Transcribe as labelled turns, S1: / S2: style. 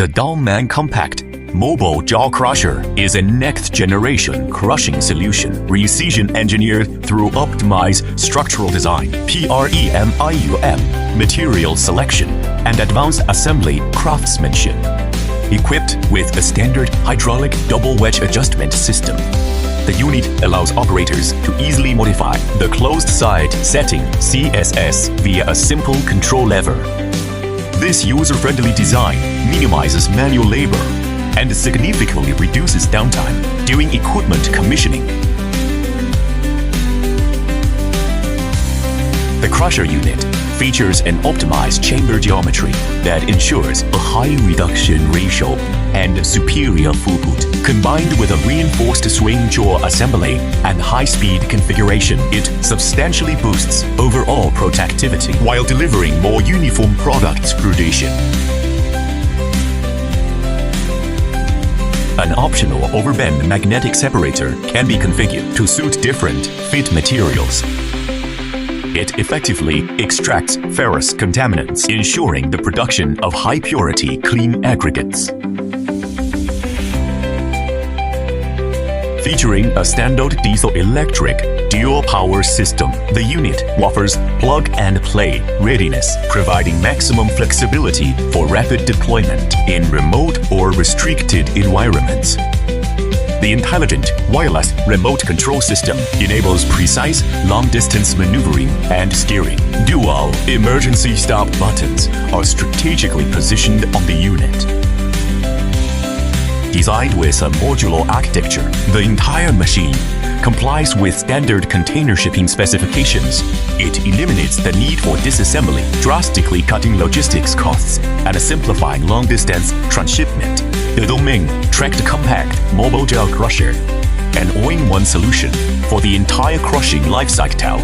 S1: The Dongmeng Compact Mobile Jaw Crusher is a next-generation crushing solution, precision engineered through optimized structural design, PREMIUM, material selection, and advanced assembly craftsmanship. Equipped with a standard hydraulic double-wedge adjustment system, the unit allows operators to easily modify the closed-side setting CSS via a simple control lever. This user-friendly design minimizes manual labor and significantly reduces downtime during equipment commissioning. The crusher unit features an optimized chamber geometry that ensures a high reduction ratio and superior throughput. Combined with a reinforced swing jaw assembly and high-speed configuration, it substantially boosts overall productivity while delivering more uniform product production. An optional overbend magnetic separator can be configured to suit different fit materials. It effectively extracts ferrous contaminants, ensuring the production of high-purity clean aggregates. Featuring a standard diesel-electric dual-power system, the unit offers plug-and-play readiness, providing maximum flexibility for rapid deployment in remote or restricted environments. The intelligent wireless remote control system enables precise long-distance maneuvering and steering. Dual emergency stop buttons are strategically positioned on the unit. Designed with a modular architecture, the entire machine complies with standard container shipping specifications. It eliminates the need for disassembly, drastically cutting logistics costs and simplifying long-distance transshipment. The Dongmeng Tracked Compact Mobile Jaw Crusher, an all-in-one solution for the entire crushing lifecycle.